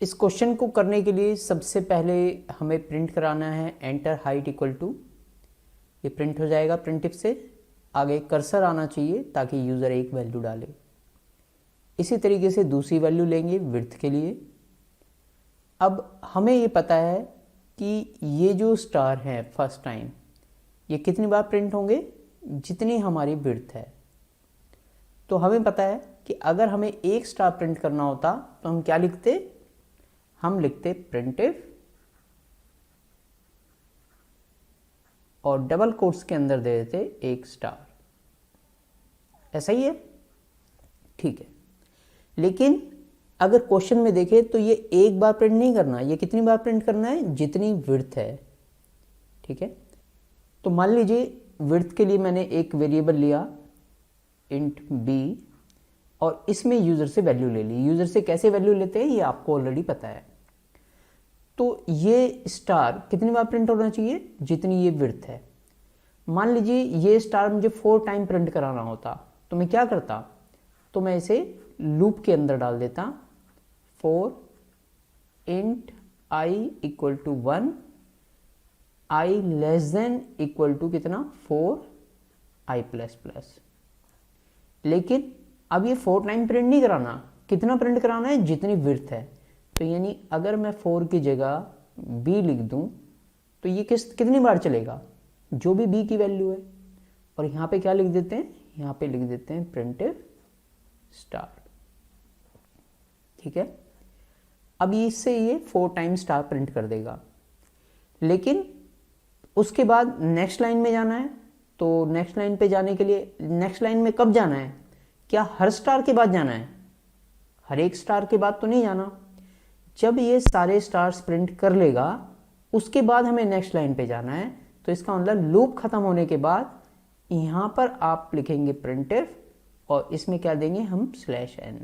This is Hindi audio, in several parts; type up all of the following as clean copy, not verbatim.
इस क्वेश्चन को करने के लिए सबसे पहले हमें प्रिंट कराना है एंटर हाइट इक्वल टू, ये प्रिंट हो जाएगा प्रिंटिफ से, आगे कर्सर आना चाहिए ताकि यूज़र एक वैल्यू डाले। इसी तरीके से दूसरी वैल्यू लेंगे विड्थ के लिए। अब हमें ये पता है कि ये जो स्टार है फर्स्ट टाइम, ये कितनी बार प्रिंट होंगे, जितनी हमारी विड्थ है। तो हमें पता है कि अगर हमें एक स्टार प्रिंट करना होता तो हम क्या लिखते, हम लिखते प्रिंटिफ और डबल कोट्स के अंदर दे देते एक स्टार। ऐसा ही है, ठीक है। लेकिन अगर क्वेश्चन में देखें तो ये एक बार प्रिंट नहीं करना, ये कितनी बार प्रिंट करना है, जितनी विड्थ है, ठीक है। तो मान लीजिए विड्थ के लिए मैंने एक वेरिएबल लिया इंट बी और इसमें यूज़र से वैल्यू ले ली। यूज़र से कैसे वैल्यू लेते हैं ये आपको ऑलरेडी पता है। तो ये स्टार कितनी बार प्रिंट होना चाहिए, जितनी ये विड्थ है। मान लीजिए ये स्टार मुझे 4 टाइम प्रिंट कराना होता तो मैं क्या करता, तो मैं इसे लूप के अंदर डाल देता, 4 int I equal to 1, I less than equal to कितना 4 आई प्लस प्लस। लेकिन अब ये 4 टाइम प्रिंट नहीं कराना, कितना प्रिंट कराना है, जितनी विड्थ है। तो यानी अगर मैं 4 की जगह b लिख दूं तो ये कितनी बार चलेगा, जो भी b की वैल्यू है। और यहाँ पे क्या लिख देते हैं, यहाँ पे लिख देते हैं प्रिंटिफ स्टार, ठीक है। अब इससे ये 4 टाइम स्टार प्रिंट कर देगा। लेकिन उसके बाद नेक्स्ट लाइन में जाना है, तो नेक्स्ट लाइन पे जाने के लिए नेक्स्ट लाइन में कब जाना है, क्या हर स्टार के बाद जाना है, हर एक स्टार के बाद तो नहीं जाना। जब ये सारे स्टार्स प्रिंट कर लेगा उसके बाद हमें नेक्स्ट लाइन पे जाना है। तो इसका मतलब लूप खत्म होने के बाद यहां पर आप लिखेंगे प्रिंटिफ और इसमें क्या देंगे हम /n।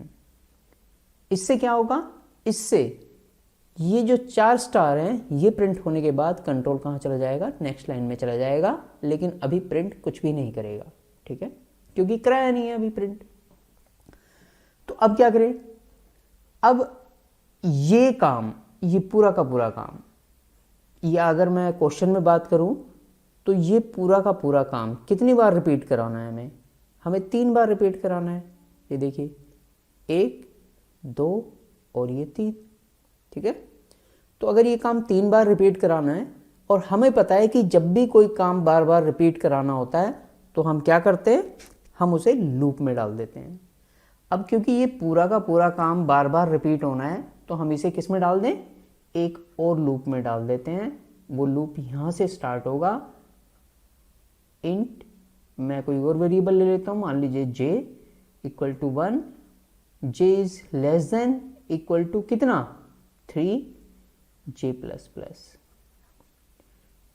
इससे क्या होगा, इससे ये जो 4 स्टार हैं ये प्रिंट होने के बाद कंट्रोल कहाँ चला जाएगा, नेक्स्ट लाइन में चला जाएगा। लेकिन अभी प्रिंट कुछ भी नहीं करेगा, ठीक है, क्योंकि कराया नहीं है अभी प्रिंट। तो अब क्या करें, अब ये काम, ये पूरा का पूरा काम, या अगर मैं क्वेश्चन में बात करूं तो ये पूरा का पूरा काम कितनी बार रिपीट कराना है, हमें 3 बार रिपीट कराना है। ये देखिए 1 2 और ये 3, ठीक है। तो अगर ये काम 3 बार रिपीट कराना है और हमें पता है कि जब भी कोई काम बार बार रिपीट कराना होता है तो हम क्या करते हैं, हम उसे लूप में डाल देते हैं। अब क्योंकि ये पूरा का पूरा काम बार बार रिपीट होना है तो हम इसे किस में डाल दें, एक और लूप में डाल देते हैं। वो लूप यहां से स्टार्ट होगा, इंट मैं कोई और वेरिएबल ले लेता हूं, मान लीजिए j equal to 1, j is less than equal to कितना 3 j plus plus.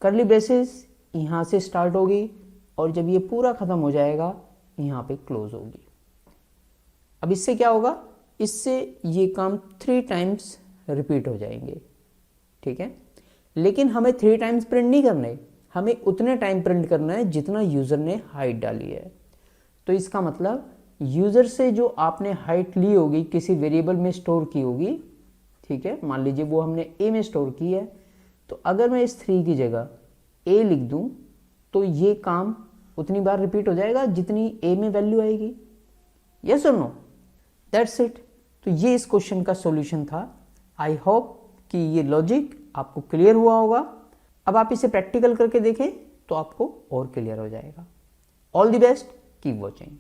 Curly braces यहां से स्टार्ट होगी और जब ये पूरा खत्म हो जाएगा यहां पे क्लोज होगी। अब इससे क्या होगा, इससे ये काम 3 टाइम्स रिपीट हो जाएंगे, ठीक है। लेकिन हमें 3 टाइम्स प्रिंट नहीं करने, हमें उतने टाइम प्रिंट करना है जितना यूज़र ने हाइट डाली है। तो इसका मतलब यूज़र से जो आपने हाइट ली होगी किसी वेरिएबल में स्टोर की होगी, ठीक है, मान लीजिए वो हमने a में स्टोर की है, तो अगर मैं इस 3 की जगह a लिख दूं तो ये काम उतनी बार रिपीट हो जाएगा जितनी a में वैल्यू आएगी। यस और नो, दैट्स इट। तो ये इस क्वेश्चन का सॉल्यूशन था। आई होप कि ये लॉजिक आपको क्लियर हुआ होगा। अब आप इसे प्रैक्टिकल करके देखें तो आपको और क्लियर हो जाएगा। All the best, keep watching.